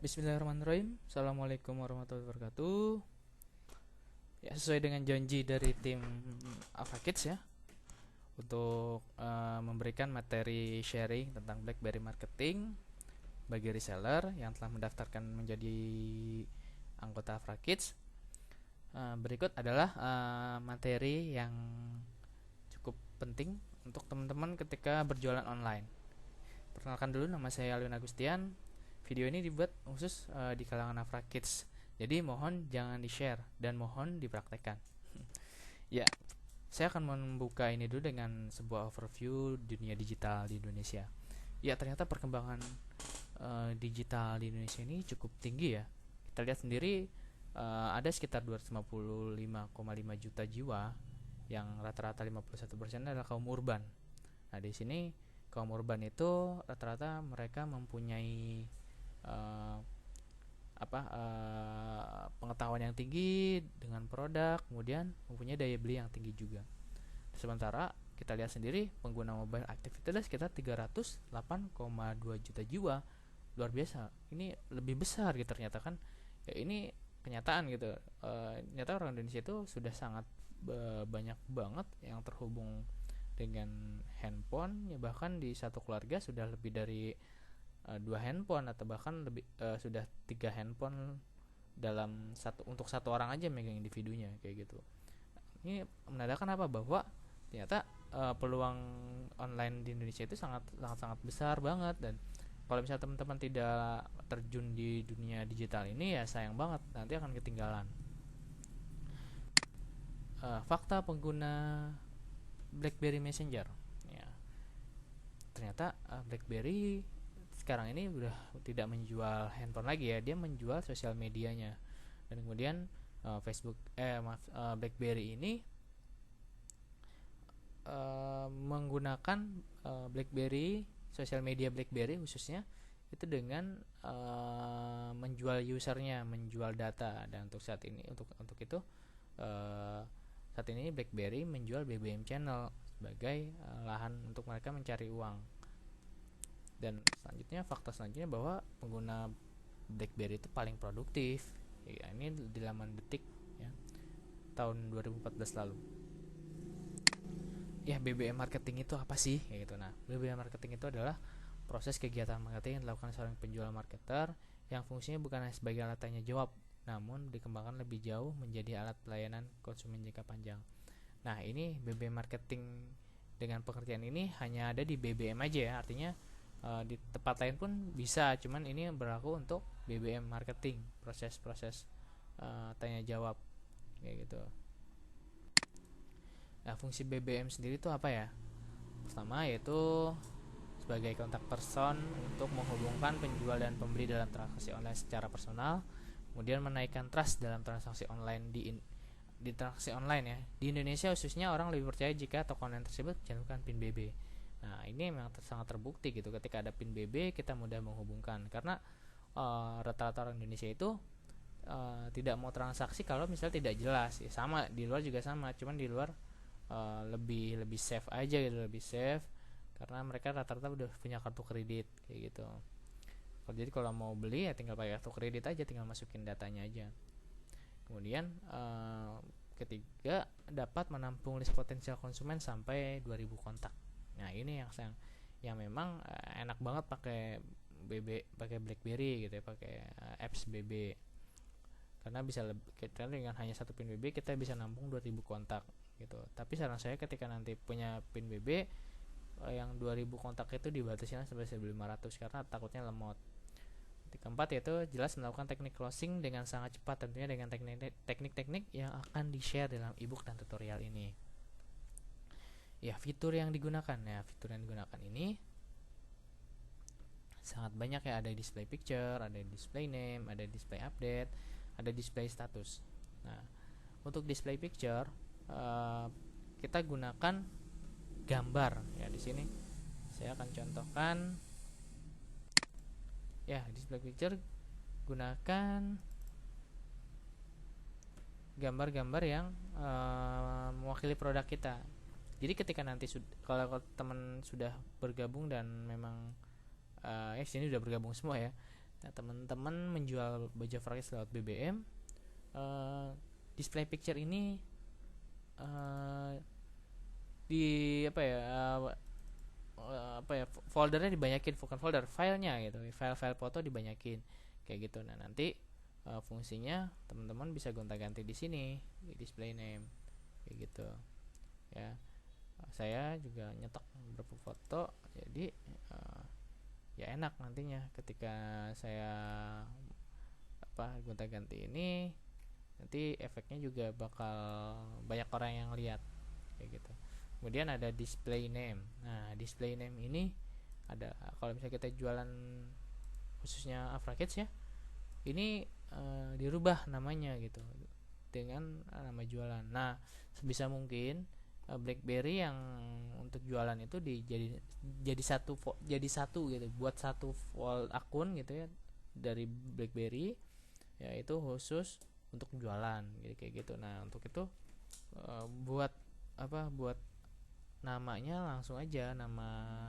Bismillahirrahmanirrahim. Assalamualaikum warahmatullahi wabarakatuh. Ya, sesuai dengan janji dari tim Alpha Kids ya, untuk memberikan materi sharing tentang BlackBerry marketing bagi reseller yang telah mendaftarkan menjadi anggota Alpha Kids. Berikut adalah materi yang cukup penting untuk teman-teman ketika berjualan online. Perkenalkan dulu, nama saya Alwin Agustian. Video ini dibuat khusus di kalangan Alpha Kids. Jadi mohon jangan di-share dan mohon dipraktekkan. Ya, saya akan membuka ini dulu dengan sebuah overview dunia digital di Indonesia. Ya, ternyata perkembangan digital di Indonesia ini cukup tinggi ya. Kita lihat sendiri, ada sekitar 255,5 juta jiwa, yang rata-rata 51% adalah kaum urban. Nah, di sini kaum urban itu rata-rata mereka mempunyai pengetahuan yang tinggi dengan produk, kemudian mempunyai daya beli yang tinggi juga. Sementara kita lihat sendiri, pengguna mobile aktif itu adalah sekitar 308,2 juta jiwa. Luar biasa, ini lebih besar gitu ternyata kan ya. Ini kenyataan gitu. Ternyata orang Indonesia itu sudah sangat banyak banget yang terhubung dengan handphone ya. Bahkan di satu keluarga sudah lebih dari 2 handphone, atau bahkan lebih, sudah 3 handphone dalam untuk satu orang aja megang individunya kayak gitu. Ini menandakan apa? Bahwa ternyata peluang online di Indonesia itu sangat sangat besar banget. Dan kalau misalnya teman-teman tidak terjun di dunia digital ini, ya sayang banget, nanti akan ketinggalan. Fakta pengguna BlackBerry Messenger ya, ternyata BlackBerry sekarang ini udah tidak menjual handphone lagi ya, dia menjual sosial medianya. Dan kemudian BlackBerry ini menggunakan BlackBerry, sosial media BlackBerry khususnya itu dengan menjual usernya, menjual data. Dan untuk saat ini, untuk itu saat ini BlackBerry menjual BBM channel sebagai lahan untuk mereka mencari uang. Dan selanjutnya, fakta selanjutnya bahwa pengguna BlackBerry itu paling produktif ya, ini di laman Detik ya, tahun 2014 lalu. Ya, BBM marketing itu apa sih ya gitu. Nah, BBM marketing itu adalah proses kegiatan marketing yang dilakukan seorang penjual marketer, yang fungsinya bukan hanya sebagai alat tanya jawab, namun dikembangkan lebih jauh menjadi alat pelayanan konsumen jangka panjang. Nah, ini BBM marketing dengan pengertian ini hanya ada di BBM aja ya, artinya di tempat lain pun bisa, cuman ini berlaku untuk BBM marketing, proses-proses tanya jawab kayak gitu. Nah, fungsi BBM sendiri itu apa ya? Pertama yaitu sebagai kontak person untuk menghubungkan penjual dan pembeli dalam transaksi online secara personal, kemudian menaikkan trust dalam transaksi online di transaksi online ya. Di Indonesia khususnya, orang lebih percaya jika toko online tersebut mencantumkan PIN BB. Nah, ini memang sangat terbukti gitu, ketika ada PIN BB kita mudah menghubungkan, karena rata-rata orang Indonesia itu tidak mau transaksi kalau misalnya tidak jelas ya. Sama di luar juga sama, cuman di luar lebih safe aja gitu, lebih safe karena mereka rata-rata udah punya kartu kredit kayak gitu. Jadi kalau mau beli ya tinggal pakai kartu kredit aja, tinggal masukin datanya aja. Kemudian ketiga, dapat menampung list potensial konsumen sampai 2000 kontak. Nah, ini yang memang enak banget pakai BlackBerry gitu ya, pakai apps BB. Karena kita dengan hanya satu PIN BB kita bisa nampung 2000 kontak gitu. Tapi saran saya, ketika nanti punya PIN BB, yang 2000 kontak itu dibatasi sampai 1500 karena takutnya lemot. Keempat yaitu jelas melakukan teknik closing dengan sangat cepat, tentunya dengan teknik-teknik yang akan di-share dalam ebook dan tutorial ini. Ya, fitur yang digunakan ini sangat banyak ya. Ada display picture, ada display name, ada display update, ada display status. Nah, untuk display picture kita gunakan gambar ya. Di sini saya akan contohkan ya. Display picture gunakan gambar-gambar yang mewakili produk kita. Jadi ketika nanti kalau teman sudah bergabung dan memang sini udah bergabung semua ya. Nah, teman-teman menjual baju Frakits lewat BBM, display picture ini di foldernya dibanyakin, bukan folder, filenya gitu, file foto dibanyakin kayak gitu. Nah, nanti fungsinya teman-teman bisa gonta-ganti di sini di display name kayak gitu ya. Saya juga nyetok beberapa foto, jadi ya enak nantinya ketika saya gonta-ganti ini, nanti efeknya juga bakal banyak orang yang lihat kayak gitu. Kemudian ada display name. Nah, display name ini ada kalau misalnya kita jualan khususnya Afrakits ya, ini dirubah namanya gitu dengan nama jualan. Nah, sebisa mungkin BlackBerry yang untuk jualan itu jadi satu gitu, buat satu akun gitu ya dari BlackBerry ya, itu khusus untuk jualan gitu, kayak gitu. Nah, untuk itu buat namanya langsung aja nama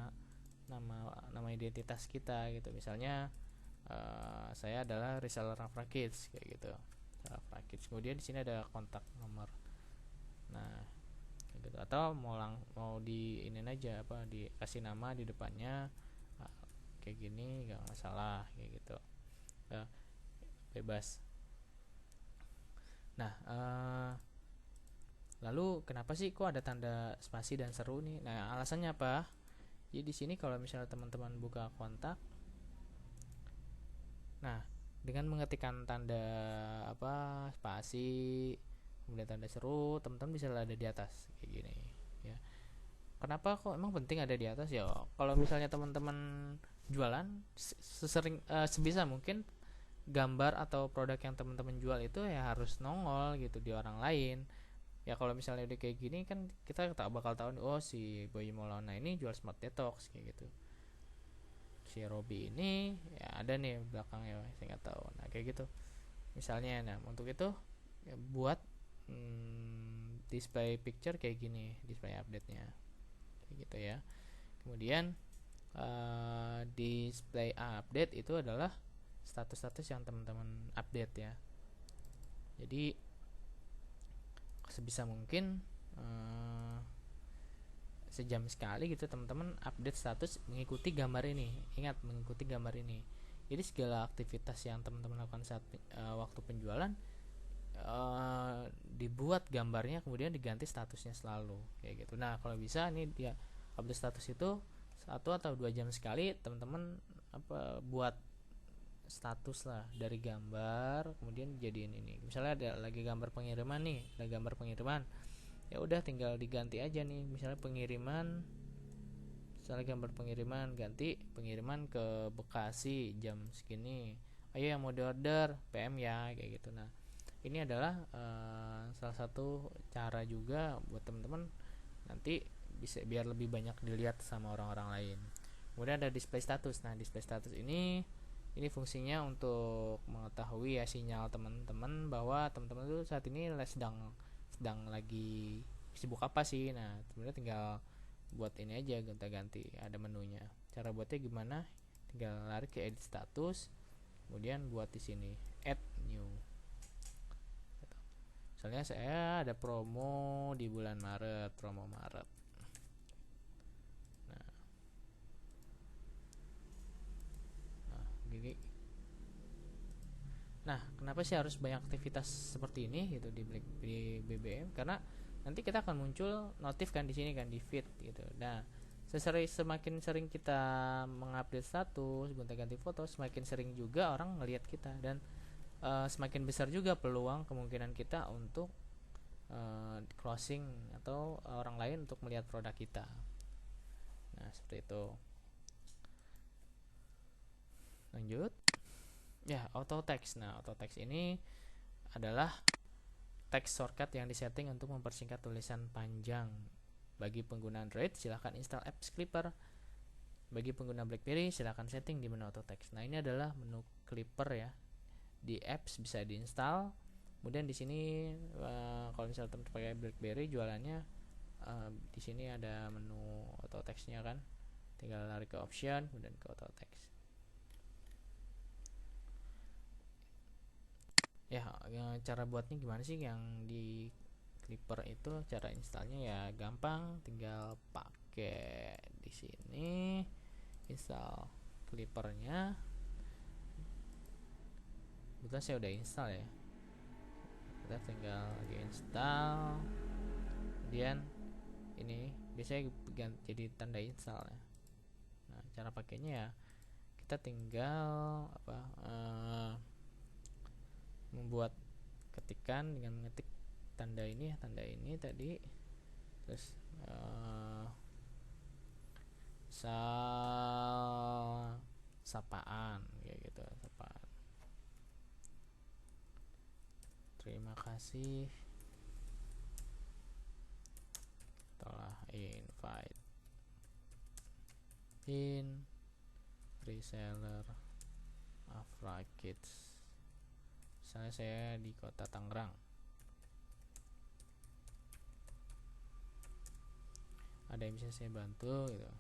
identitas kita gitu. Misalnya saya adalah reseller Afrakits kayak gitu, Afrakits. Kemudian di sini ada kontak nomor. Nah, kayak gitu. Atau mau di ini aja dikasih nama di depannya kayak gini, nggak masalah kayak gitu ya, bebas. Nah, lalu kenapa sih kok ada tanda spasi dan seru nih? Nah, alasannya apa? Jadi di sini kalau misalnya teman-teman buka kontak, nah dengan mengetikkan tanda spasi kemudian tanda seru, teman-teman bisa ada di atas kayak gini ya. Kenapa kok emang penting ada di atas ya? Kalau misalnya teman-teman jualan, sebisa mungkin gambar atau produk yang teman-teman jual itu ya harus nongol gitu di orang lain ya. Kalau misalnya udah kayak gini kan kita tak bakal tahu, oh si Boy Maulana ini jual Smart Detox kayak gitu, si Robby ini ya ada nih belakangnya, saya nggak tahu. Nah, kayak gitu misalnya. Nah, untuk itu ya buat display picture kayak gini, display update nya kayak gitu ya. Kemudian display update itu adalah status-status yang teman-teman update ya. Jadi sebisa mungkin sejam sekali gitu teman-teman update status mengikuti gambar ini. Ingat, mengikuti gambar ini. Jadi segala aktivitas yang teman-teman lakukan saat waktu penjualan dibuat gambarnya, kemudian diganti statusnya selalu kayak gitu. Nah, kalau bisa ini dia update status itu 1 atau 2 jam sekali teman-teman buat status lah dari gambar, kemudian jadiin ini. Misalnya ada lagi gambar pengiriman nih, ada gambar pengiriman, ya udah tinggal diganti aja nih. Misalnya pengiriman, misalnya gambar pengiriman, ganti pengiriman ke Bekasi jam segini, ayo yang mau diorder PM ya kayak gitu. Nah, ini adalah salah satu cara juga buat teman-teman nanti bisa biar lebih banyak dilihat sama orang-orang lain. Kemudian ada display status. Nah, display status ini fungsinya untuk mengetahui ya sinyal teman-teman bahwa teman-teman itu saat ini sedang lagi sibuk apa sih. Nah, sebenarnya tinggal buat ini aja, gonta-ganti, ada menunya. Cara buatnya gimana? Tinggal lari ke edit status, kemudian buat di sini add new. Misalnya saya ada promo di bulan Maret, promo Maret. Nah, kenapa sih harus banyak aktivitas seperti ini gitu di BBM? Karena nanti kita akan muncul notif kan di sini kan, di feed gitu. Nah, semakin sering kita mengupdate status, gonta-ganti foto, semakin sering juga orang ngelihat kita, dan semakin besar juga peluang kemungkinan kita untuk closing atau orang lain untuk melihat produk kita. Nah, seperti itu. Lanjut. Ya, auto text. Nah, auto text ini adalah text shortcut yang disetting untuk mempersingkat tulisan panjang. Bagi pengguna Android, silahkan install apps Clipper. Bagi pengguna BlackBerry, silahkan setting di menu auto text. Nah, ini adalah menu Clipper ya. Di apps bisa diinstal. Kemudian di sini kalau misalnya teman pakai BlackBerry jualannya, di sini ada menu auto textnya kan. Tinggal lari ke option, kemudian ke auto text. Ya, cara buatnya gimana sih? Yang di Clipper itu cara installnya ya gampang, tinggal pakai di sini install Clippernya. Kebetulan saya udah install ya, kita tinggal lagi install, kemudian ini biasanya jadi tanda install ya. Nah, cara pakainya ya kita tinggal membuat ketikan dengan mengetik tanda ini tadi, terus sapaan kayak gitu, sapaan. Terima kasih telah invite in reseller Afra Kids. Misalnya saya di kota Tangerang, ada yang bisa saya bantu gitu.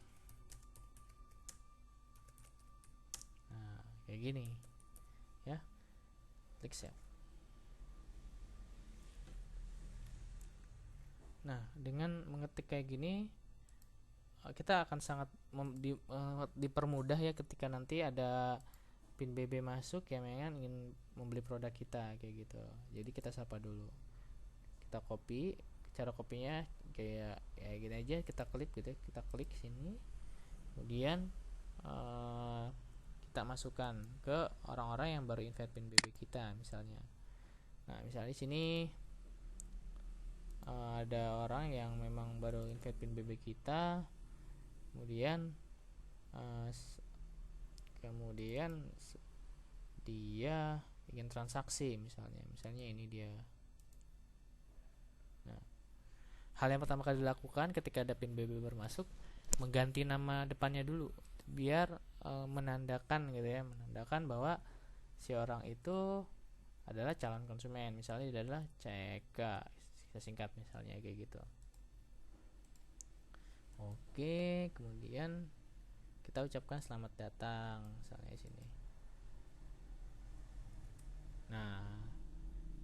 Nah, kayak gini ya, klik save. Nah, dengan mengetik kayak gini kita akan sangat dipermudah ya ketika nanti ada pin BB masuk ya, memang ingin membeli produk kita kayak gitu. Jadi kita sapa dulu, kita copy. Cara kopinya kayak gini aja, kita klik gitu, kita klik sini, kemudian kita masukkan ke orang-orang yang baru invite pin BB kita misalnya. Nah, misalnya di sini ada orang yang memang baru invite pin BB kita, kemudian dia ingin transaksi misalnya ini dia. Nah, hal yang pertama kali dilakukan ketika ada pin BB bermasuk, mengganti nama depannya dulu biar menandakan gitu ya, menandakan bahwa si orang itu adalah calon konsumen. Misalnya dia adalah CK, kita singkat misalnya kayak gitu. Oke, kemudian kita ucapkan selamat datang misalnya di sini. Nah,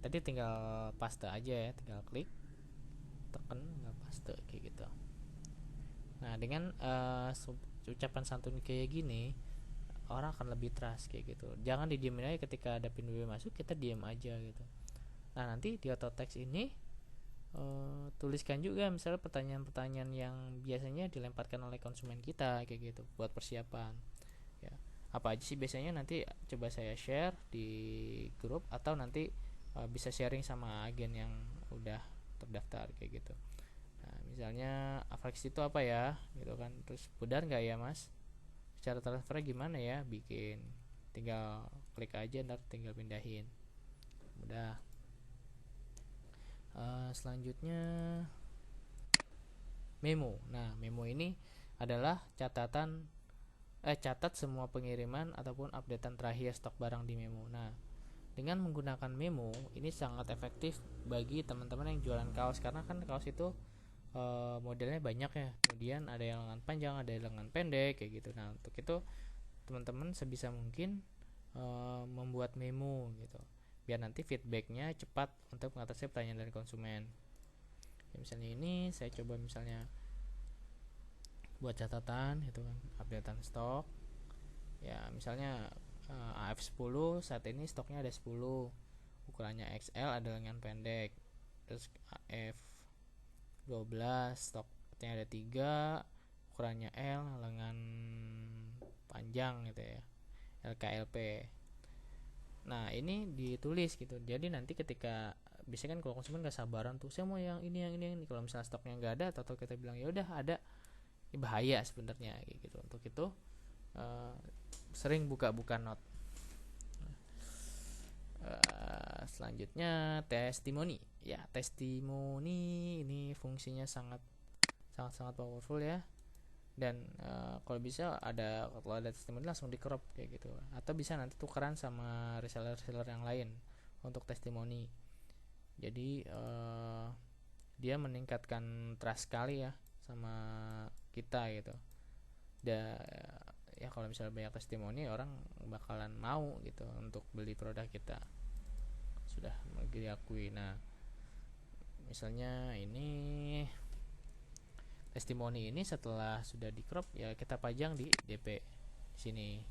tadi tinggal paste aja ya, tinggal klik, tekan, tinggal paste kayak gitu. Nah, dengan ucapan santun kayak gini, orang akan lebih trust kayak gitu. Jangan didiemin aja ketika ada pin BB masuk, kita diem aja gitu. Nah, nanti di auto text ini tuliskan juga misalnya pertanyaan-pertanyaan yang biasanya dilemparkan oleh konsumen kita kayak gitu buat persiapan ya. Apa aja sih biasanya, nanti coba saya share di grup atau nanti bisa sharing sama agen yang udah terdaftar kayak gitu. Nah, misalnya Afrax itu apa ya gitu kan, terus benar nggak ya mas, cara transfernya gimana ya, bikin tinggal klik aja, ntar tinggal pindahin, udah. Selanjutnya memo. Nah, memo ini adalah catat semua pengiriman ataupun updatean terakhir stok barang di memo. Nah, dengan menggunakan memo ini sangat efektif bagi teman-teman yang jualan kaos, karena kan kaos itu modelnya banyak ya. Kemudian ada yang lengan panjang, ada yang lengan pendek kayak gitu. Nah, untuk itu teman-teman sebisa mungkin membuat memo gitu, biar nanti feedbacknya cepat untuk mengatasi pertanyaan dari konsumen ya. Misalnya ini saya coba misalnya buat catatan gitu kan, updatean stok ya, misalnya AF10 saat ini stoknya ada 10, ukurannya XL, ada lengan pendek. Terus AF12 stoknya ada 3, ukurannya L, lengan panjang gitu ya, LKLP. Nah, ini ditulis gitu. Jadi nanti ketika biasanya kan kalau konsumen gak sabaran tuh, saya mau yang ini. Kalau misalnya stoknya nggak ada atau kita bilang ya udah ada, ini bahaya sebenarnya kayak gitu. Untuk itu sering buka not. Selanjutnya testimoni. Ya, testimoni ini fungsinya sangat powerful ya. Dan kalau bisa kalau ada testimoni langsung di crop kayak gitu, atau bisa nanti tukeran sama reseller yang lain untuk testimoni. Jadi dia meningkatkan trust sekali ya sama kita gitu. Ya kalau misalnya banyak testimoni, orang bakalan mau gitu untuk beli produk kita. sudah diakui. Nah, misalnya ini testimoni ini setelah sudah di crop ya kita pajang di DP sini,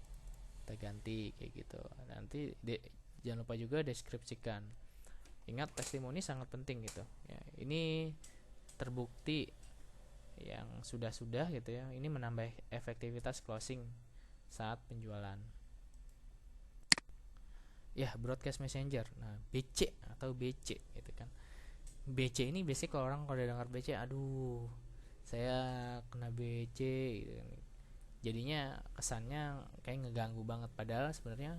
kita ganti kayak gitu. Nanti jangan lupa juga deskripsikan. Ingat, testimoni sangat penting gitu ya. Ini terbukti yang sudah gitu ya, ini menambah efektivitas closing saat penjualan. Ya, broadcast messenger. Nah, BC atau BC gitu kan. BC ini biasanya kalau orang kalau dengar BC, aduh saya kena BC gitu kan. Jadinya kesannya kayak ngeganggu banget, padahal sebenarnya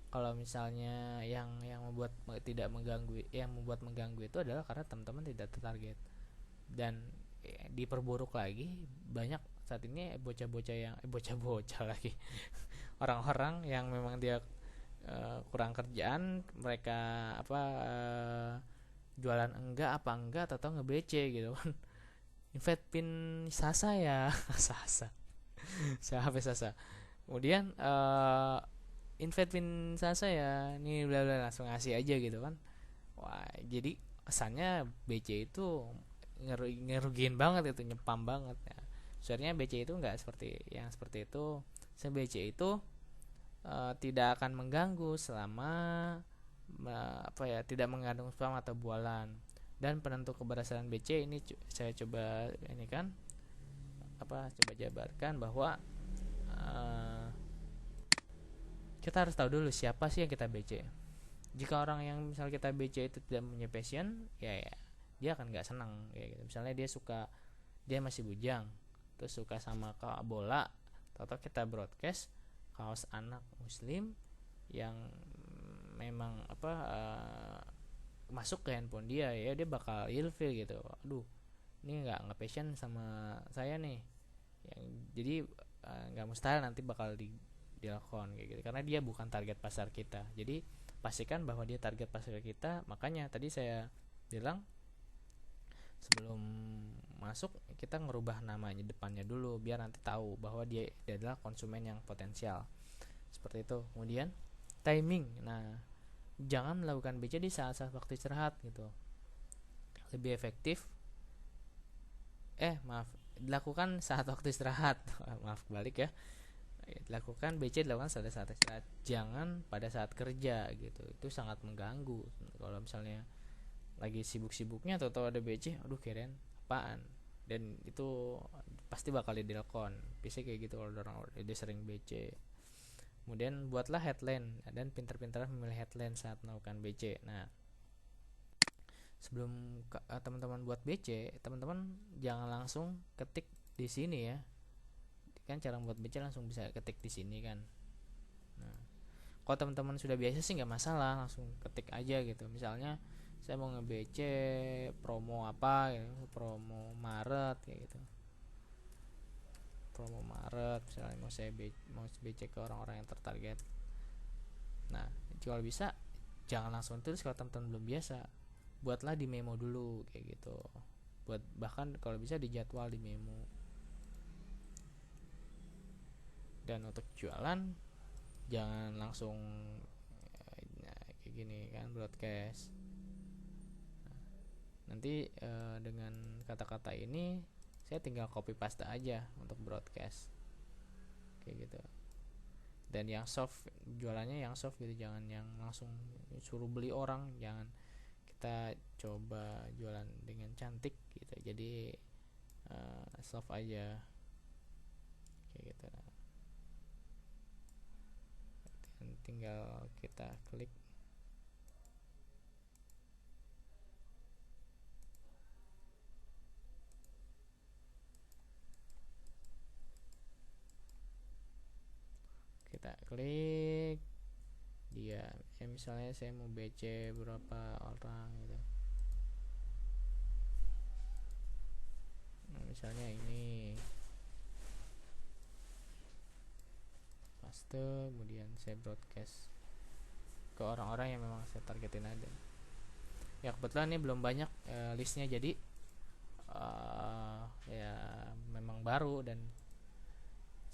kalau misalnya yang membuat tidak mengganggu, yang membuat mengganggu itu adalah karena teman-teman tidak tertarget. Dan diperburuk lagi, banyak saat ini bocah-bocah yang bocah-bocah lagi orang-orang yang memang dia kurang kerjaan, mereka jualan enggak atau nge-BC gitu kan. Invite pin Sasa ya. Sasa siapa Sasa, kemudian invite pin Sasa ya, ini bla bla, langsung ngasih aja gitu kan. Wah, jadi kesannya BC itu ngerugiin banget, itu nyepam banget ya. Sebenarnya BC itu nggak seperti itu. BC itu tidak akan mengganggu selama tidak mengandung spam atau bualan. Dan penentu keberhasilan BC ini saya coba ini kan coba jabarkan bahwa kita harus tahu dulu siapa sih yang kita BC. Jika orang yang misal kita BC itu tidak punya passion, ya dia akan nggak senang kayak gitu. Misalnya dia masih bujang, terus suka sama bola, atau kita broadcast kaos anak muslim yang memang masuk ke handphone dia, ya dia bakal ilfil gitu. Aduh, ini nggak passion sama saya nih, jadi nggak mustahil nanti bakal dilakukan kayak gitu, karena dia bukan target pasar kita. Jadi pastikan bahwa dia target pasar kita. Makanya tadi saya bilang sebelum masuk kita ngerubah namanya depannya dulu, biar nanti tahu bahwa dia adalah konsumen yang potensial, seperti itu. Kemudian timing. Nah, jangan melakukan BC di saat-saat waktu istirahat gitu. Lebih efektif dilakukan saat waktu istirahat. Maaf, balik ya. Dilakukan BC dilakukan saat istirahat, jangan pada saat kerja gitu. Itu sangat mengganggu. Kalau misalnya lagi sibuk-sibuknya atau ada BC, aduh keren apaan, dan itu pasti bakal dilakukan. Biasanya kayak gitu kalau orang udah sering BC. Kemudian buatlah headline dan pintar-pintar memilih headline saat melakukan BC. Nah, sebelum teman-teman buat BC, teman-teman jangan langsung ketik di sini ya. Kan cara buat BC langsung bisa ketik di sini kan. Nah, kalau teman-teman sudah biasa sih nggak masalah, langsung ketik aja gitu. Misalnya saya mau nge-BC promo apa gitu, promo Maret kayak gitu. Promo Maret misalnya mau BC ke orang-orang yang tertarget. Nah, kalau bisa jangan langsung tulis kalau teman-teman belum biasa. Buatlah di memo dulu kayak gitu. Bahkan kalau bisa dijadwal di memo. Dan untuk jualan jangan langsung kayak gini kan, broadcast. Nanti dengan kata-kata ini saya tinggal copy paste aja untuk broadcast kayak gitu. Dan yang soft, jualannya yang soft gitu, jangan yang langsung suruh beli orang. Jangan, kita coba jualan dengan cantik gitu. Jadi soft aja kayak gitu. Tinggal kita klik. Kita klik dia ya, misalnya saya mau BC berapa orang gitu. Nah, misalnya ini paste, kemudian saya broadcast ke orang-orang yang memang saya targetin ada. Ya kebetulan ini belum banyak listnya, jadi ya memang baru dan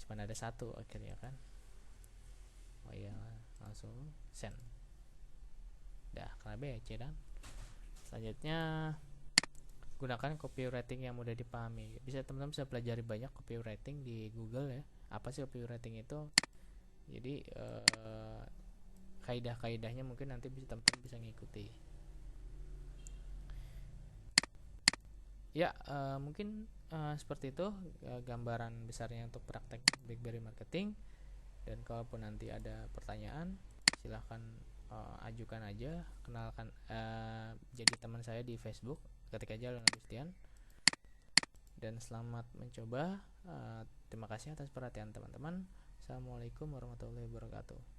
cuma ada satu akhirnya kan. Oh iya, langsung send. dah karena BC. Dan selanjutnya gunakan copywriting yang mudah dipahami. Teman-teman bisa pelajari banyak copywriting di Google ya. Apa sih copywriting itu? Jadi kaidah-kaidahnya mungkin nanti teman-teman bisa ngikuti. Ya, mungkin seperti itu gambaran besarnya untuk praktek BlackBerry marketing. Dan kalaupun nanti ada pertanyaan, silahkan ajukan aja, kenalkan jadi teman saya di Facebook, ketik aja Leon Agustian. Dan selamat mencoba. Terima kasih atas perhatian teman-teman. Assalamualaikum warahmatullahi wabarakatuh.